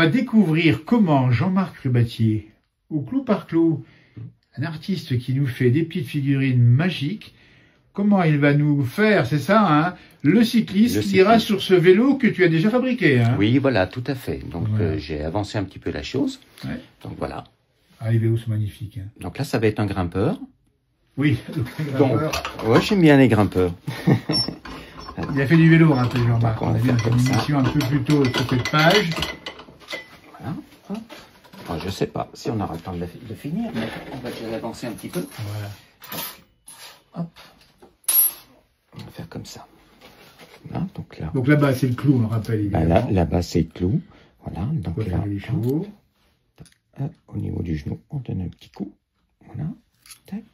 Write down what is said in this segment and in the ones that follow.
va découvrir comment Jean-Marc Lebatier, ou Clou par Clou, un artiste qui nous fait des petites figurines magiques, comment il va nous faire, c'est ça, hein, le cycliste qui ira sur ce vélo que tu as déjà fabriqué. Hein. Oui, voilà, tout à fait. Donc j'ai avancé un petit peu la chose. Ouais. Donc voilà. Ah, les vélos sont magnifiques. Hein. Donc là, ça va être un grimpeur. Oui, donc ouais, j'aime bien les grimpeurs. Il a fait du vélo, hein, Jean-Marc. On a vu une émission un peu plus tôt sur cette page. Voilà. Enfin, je sais pas si on aura le temps de finir, mais on va déjà avancer un petit peu. Voilà. Hop. On va faire comme ça. Voilà, donc là-bas, c'est le clou, on le rappelle. Bah, là-bas, c'est le clou. Voilà. Donc là, au niveau du genou, on donne un petit coup. Voilà. Tac.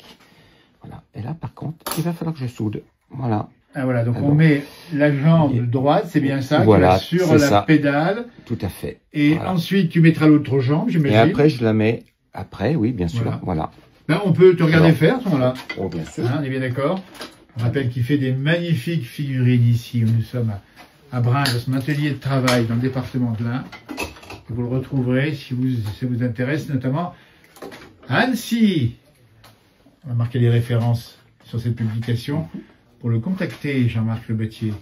Voilà. Et là, par contre, il va falloir que je soude. Voilà. Ah, voilà, donc on met la jambe droite, c'est bien ça, voilà, sur la pédale. Tout à fait. Et voilà. Ensuite, tu mettras l'autre jambe, j'imagine. Et après, je la mets après, oui, bien sûr. Voilà. Ben, on peut te regarder faire, à ce moment-là. Oh, bien sûr. Hein, on est bien d'accord. On rappelle qu'il fait des magnifiques figurines ici, où nous sommes à Brin, dans son atelier de travail, dans le département de l'Ain. Vous le retrouverez si ça vous intéresse, notamment à Annecy. On va marquer les références sur cette publication. Pour le contacter, Jean-Marc Lebatier.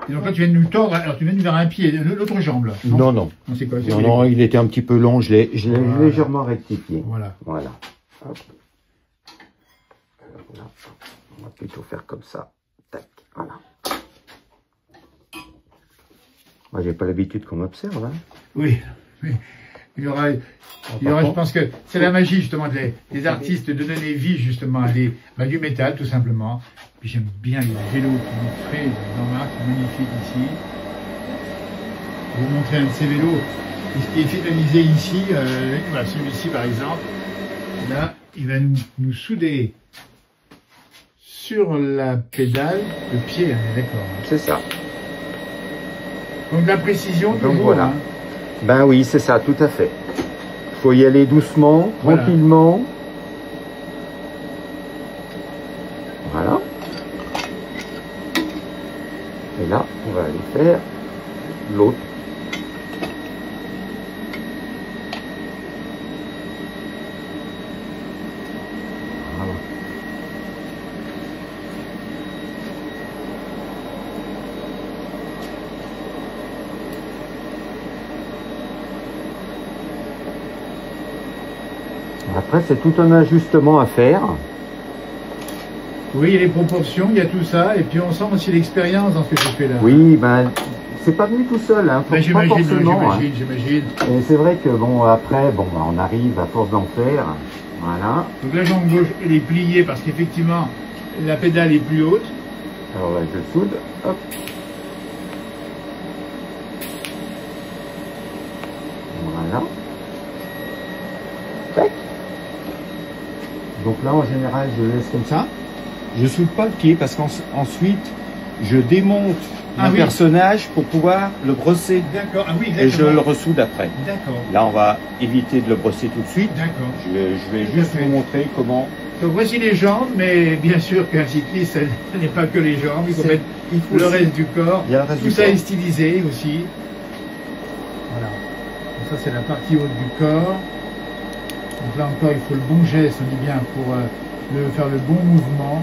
Et donc là, tu viens de nous tordre, alors tu viens de nous faire un pied, l'autre jambe, là. Non. C'est quoi? Non, il était un petit peu long, je l'ai légèrement rectifié. Voilà. Hop. Là, on va plutôt faire comme ça. Tac, voilà. Moi, j'ai pas l'habitude qu'on m'observe, hein. Oui. Il y aura, je pense que c'est la magie justement des artistes de donner vie justement à du métal tout simplement. Puis j'aime bien les vélos qui nous fait Jean-Marc, magnifique ici. Je vais vous montrer un de ces vélos qui est finalisé ici, voilà, celui-ci par exemple. Là, il va nous souder sur la pédale le pied, hein, d'accord. C'est ça. Donc la précision, donc voilà. Hein. Ben oui, c'est ça, tout à fait. Faut y aller doucement, tranquillement. Voilà. Et là, on va aller faire l'autre. Voilà. Après, c'est tout un ajustement à faire. Oui, les proportions, il y a tout ça, et puis on sent aussi l'expérience dans ce que tu fais là. Oui, ben, c'est pas venu tout seul, hein. J'imagine. Et c'est vrai que bon, après, bon, ben, on arrive à force d'en faire. Voilà. Donc la jambe gauche, elle est pliée parce qu'effectivement, la pédale est plus haute. Alors là, je soude. Hop. Voilà. Tac. Donc là, en général, je laisse comme ça. Je soude pas le pied parce qu'ensuite, je démonte mon personnage pour pouvoir le brosser. D'accord. Ah oui, et je le ressoude après. D'accord. Là, on va éviter de le brosser tout de suite. D'accord. Je vais juste vous montrer comment. Donc voici les jambes, mais bien sûr qu'un cycliste, ce n'est pas que les jambes, il faut mettre le reste du corps. Tout ça est stylisé aussi. Voilà. Donc ça, c'est la partie haute du corps. Donc là encore, il faut le bon geste, on dit bien, pour faire le bon mouvement.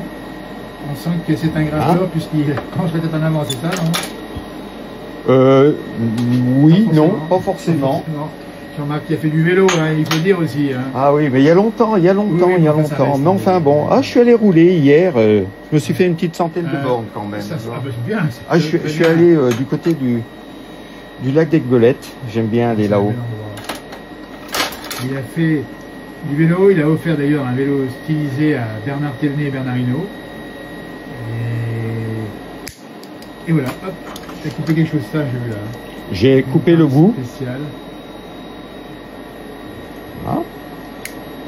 On sent que c'est un grimpeur puisqu'il penche la tête en avant, c'est ça, non? Oui, non, pas forforcément. Jean-Marc qui a fait du vélo, hein, il faut le dire aussi. Hein. Ah oui, mais il y a longtemps. Mais enfin bon, je suis allé rouler hier. Je me suis fait une petite centaine de bornes quand même. Ça, c'est bien. Je suis allé du côté du lac d'Aiguebelette. J'aime bien aller là-haut. Il a fait du vélo. Il a offert d'ailleurs un vélo stylisé à Bernard Thévenet et Bernard Hinault. Et voilà, hop, tu as coupé quelque chose ça, j'ai vu là. J'ai coupé le bout. Spécial. Voilà.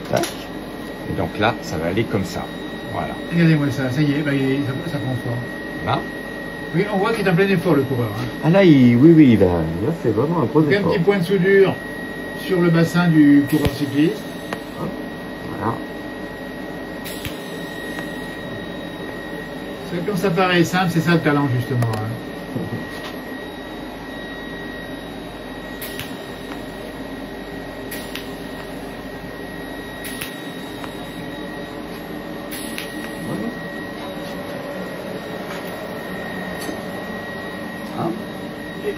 Tac. Et donc là, ça va aller comme ça. Voilà. Regardez-moi ça, ça y est, ça prend forme. Là. Oui, on voit qu'il est en plein effort, le coureur. Hein. Ah là, oui, là c'est vraiment un gros effort. Un petit point de soudure sur le bassin du coureur cycliste. Hop. Voilà. Quand ça paraît simple, c'est ça le talent, justement. Hein.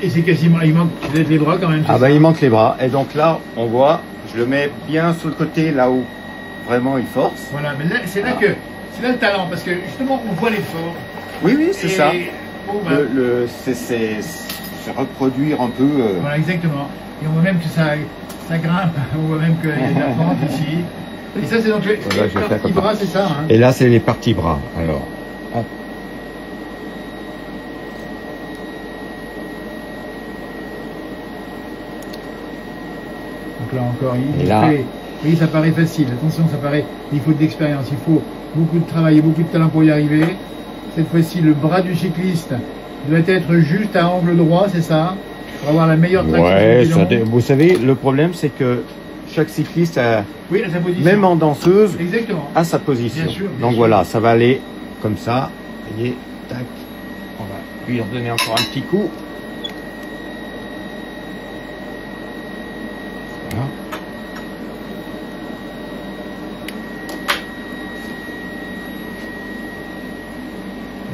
Et c'est quasiment, il manque peut-être les bras quand même. Ah bah il manque les bras. Et donc là, on voit, je le mets bien sur le côté, là où vraiment il force. Voilà, mais là, c'est là le talent, parce que justement, on voit l'effort. Oui, oui, c'est ça. Bon, bah, c'est reproduire un peu. Voilà, exactement. Et on voit même que ça grimpe, on voit même qu'il y a de la pente ici. Et ça, c'est donc les parties bras, c'est ça, hein. Et là, c'est les parties bras, alors. Hop. Donc là encore, oui, ça paraît facile. Attention, ça paraît, il faut de l'expérience, il faut beaucoup de travail et beaucoup de talent pour y arriver. Cette fois-ci, le bras du cycliste doit être juste à angle droit, c'est ça? Pour avoir la meilleure traction. Ouais, vous savez, le problème, c'est que chaque cycliste a, oui, à sa position. Même en danseuse, exactement, à sa position. Bien sûr, donc voilà, ça va aller comme ça. Vous voyez, tac. On va lui redonner encore un petit coup. Voilà.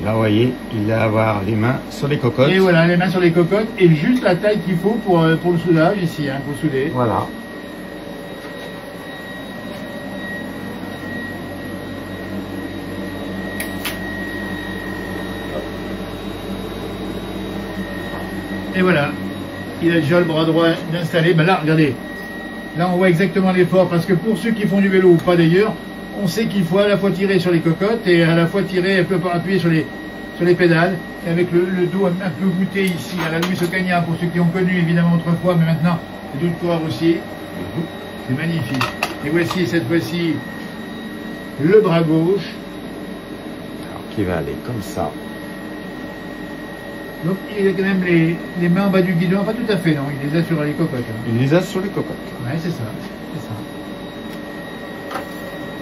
Là, vous voyez, il va avoir les mains sur les cocottes. Et voilà, les mains sur les cocottes et juste la taille qu'il faut pour le soudage ici, hein, pour souder. Voilà. Et voilà, il a déjà le bras droit installé. Ben là, regardez, là on voit exactement l'effort, parce que pour ceux qui font du vélo ou pas d'ailleurs, on sait qu'il faut à la fois tirer sur les cocottes et à la fois tirer, appuyer sur les pédales, et avec le dos un peu voûté ici, à la Luis Ocaña, pour ceux qui ont connu évidemment autrefois, mais maintenant d'autres coureurs aussi. C'est magnifique. Et voici cette fois-ci le bras gauche. Alors, qui va aller comme ça. Donc il a quand même les mains en bas du guidon, pas tout à fait, non, il les a sur les cocottes. Hein. Il les a sur les cocottes. Ouais, c'est ça, c'est ça.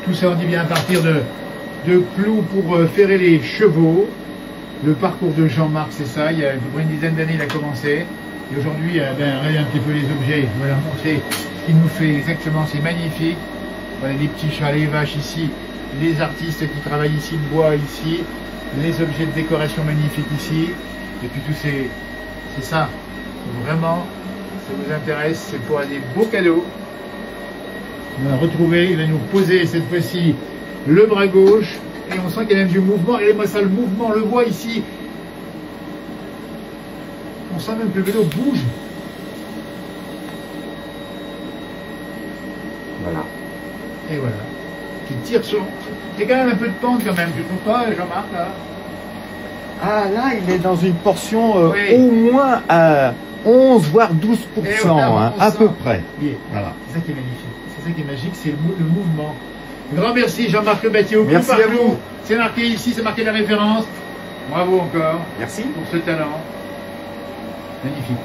Tout ça, on dit bien à partir de clous pour ferrer les chevaux. Le parcours de Jean-Marc, c'est ça, il y a à peu près une dizaine d'années, il a commencé. Et aujourd'hui, regardez un petit peu les objets. Voilà, c'est ce qu'il nous fait exactement, c'est magnifique. Voilà, les petits chats, les vaches ici, les artistes qui travaillent ici, le bois ici, les objets de décoration magnifiques ici. Et puis tout c'est ça. Vraiment, ça vous intéresse, c'est pour des beaux cadeaux. On va retrouver, il va nous poser cette fois-ci le bras gauche. Et on sent qu'il y a même du mouvement. Et moi ça, le mouvement, on le voit ici. On sent même que le vélo bouge. Voilà. Et voilà. Qui tire sur... Il y a quand même un peu de pente quand même, tu trouves pas, Jean-Marc, là? Ah, là, il est dans une portion oui. au moins à 11 voire 12%, voilà, à peu près. Oui. Voilà. C'est ça qui est magnifique. C'est ça qui est magique, c'est le mouvement. Grand merci Jean-Marc Le Battier. Merci à vous. C'est marqué ici, c'est marqué la référence. Bravo encore. Merci. Pour ce talent. Magnifique.